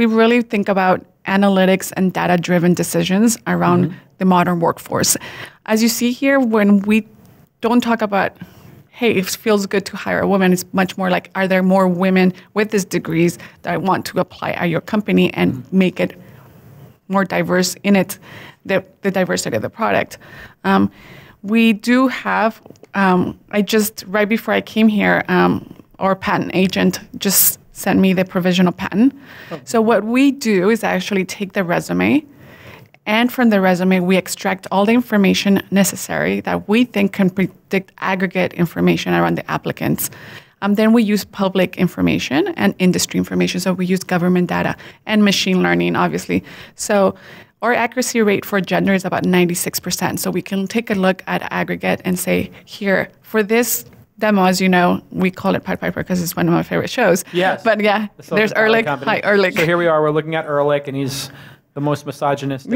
we really think about analytics and data-driven decisions around the modern workforce. As you see here, when we don't talk about, hey, it feels good to hire a woman, it's much more like, are there more women with these degrees that want to apply at your company and make it more diverse in it, the diversity of the product. We do have, right before I came here, our patent agent just sent me the provisional patent. So what we do is actually take the resume, and from the resume, we extract all the information necessary that we think can predict aggregate information around the applicants. Then we use public information and industry information. So we use government data and machine learning, obviously. So our accuracy rate for gender is about 96%. So we can take a look at aggregate and say, here, for this demo, as you know, we call it Pied Piper because it's one of my favorite shows. Yes. But yeah, there's Ehrlich. Hi, Ehrlich. So here we are, we're looking at Ehrlich, and he's the most misogynistic,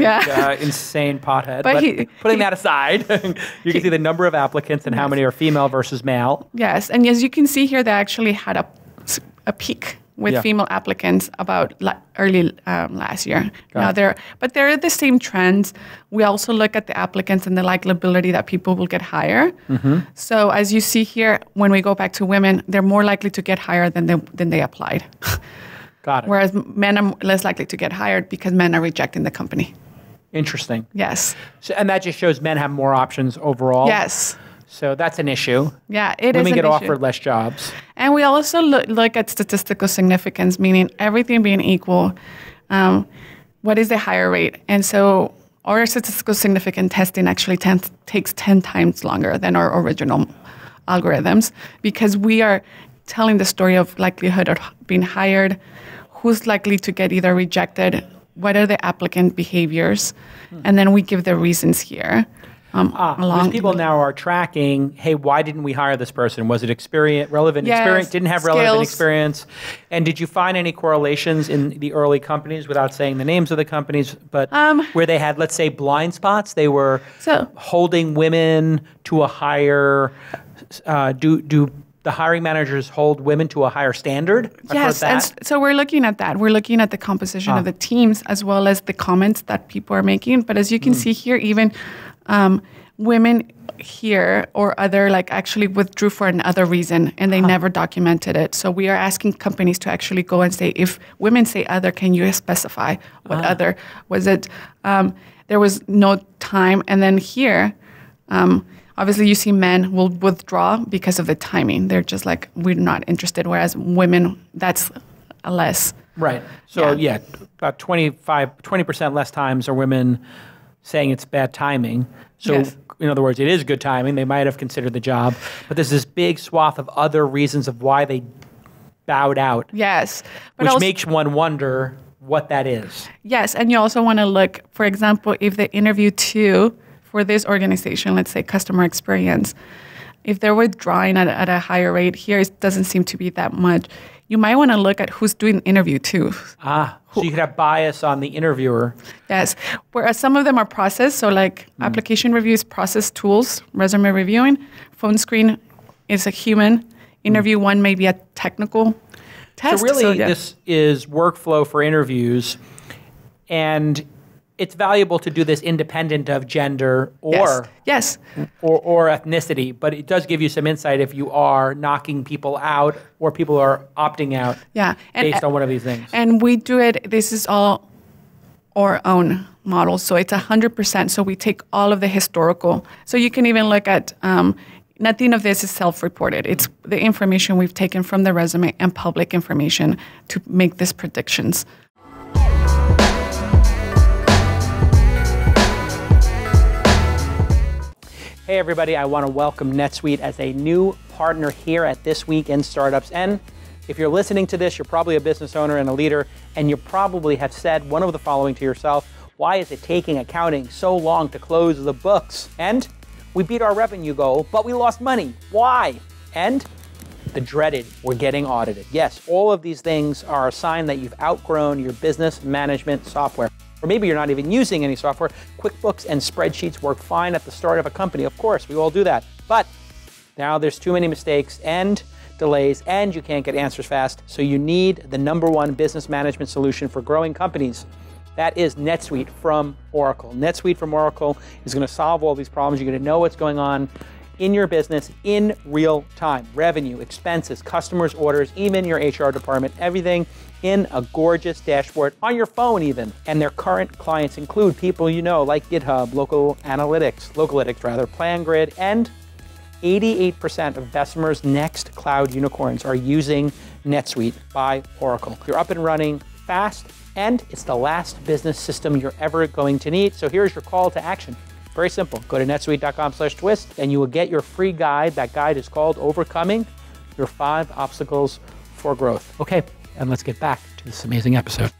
insane pothead. But putting that aside, you can see the number of applicants and how many are female versus male. Yes, and as you can see here, they actually had a peak with female applicants about early last year. Now they're the same trends. We also look at the applicants and the likelihood that people will get hired. So as you see here, when we go back to women, they're more likely to get hired than they applied. Got it. Whereas men are less likely to get hired because men are rejecting the company. Interesting. Yes. So, and that just shows men have more options overall. Yes. So that's an issue. Yeah, it is an issue. Women get offered less jobs. And we also look at statistical significance, meaning everything being equal, what is the higher rate? And so our statistical significant testing actually takes 10 times longer than our original algorithms because we are telling the story of likelihood of being hired, who's likely to get either rejected, what are the applicant behaviors, and then we give the reasons here. Because people now are tracking, hey, why didn't we hire this person? Was it relevant experience? Didn't have relevant experience? And did you find any correlations in the early companies, without saying the names of the companies, but where they had, let's say, blind spots? They were holding women to a higher, do the hiring managers hold women to a higher standard? Yes, and so we're looking at that. We're looking at the composition of the teams as well as the comments that people are making. But as you can see here, even women here or other actually withdrew for another reason and they never documented it. So we are asking companies to actually go and say, if women say other, can you specify what other? Was it, there was no time. And then here, obviously, you see men will withdraw because of the timing. They're just like, we're not interested, whereas women, that's less. Right. So, about 20% less times are women saying it's bad timing. So, in other words, it is good timing. They might have considered the job. But there's this big swath of other reasons of why they bowed out. Yes. But which makes one wonder what that is. Yes. And you also want to look, for example, if the interview for this organization, let's say customer experience, if they're withdrawing at a higher rate, here it doesn't seem to be that much. You might want to look at who's doing interview too. So you could have bias on the interviewer. Yes, whereas some of them are process, so application reviews, process tools, resume reviewing, phone screen is a human, interview one may be a technical test. So really this is workflow for interviews, and it's valuable to do this independent of gender or ethnicity, but it does give you some insight if you are knocking people out or people are opting out based on one of these things. And we do it, this is all our own models, so it's 100%, so we take all of the historical. So you can even look at, nothing of this is self-reported. It's the information we've taken from the resume and public information to make these predictions. Hey everybody, I want to welcome NetSuite as a new partner here at This Week in Startups. And if you're listening to this, you're probably a business owner and a leader, and you probably have said one of the following to yourself: why is it taking accounting so long to close the books? And we beat our revenue goal, but we lost money. Why? And the dreaded, we're getting audited. Yes, all of these things are a sign that you've outgrown your business management software. Or maybe you're not even using any software. QuickBooks and spreadsheets work fine at the start of a company. Of course, we all do that. But Now there's too many mistakes and delays, and you can't get answers fast. So you need the #1 business management solution for growing companies. That is NetSuite from Oracle. NetSuite from Oracle is going to solve all these problems. You're going to know what's going on in your business in real time. Revenue, expenses, customers' orders, even your HR department, everything in a gorgeous dashboard on your phone even. And their current clients include people you know like GitHub, Local Analytics, PlanGrid, and 88% of Bessemer's next cloud unicorns are using NetSuite by Oracle. You're up and running fast, and it's the last business system you're ever going to need. So here's your call to action. Very simple. Go to netsuite.com/twist and you will get your free guide. That guide is called Overcoming Your 5 Obstacles for Growth. Okay, and let's get back to this amazing episode.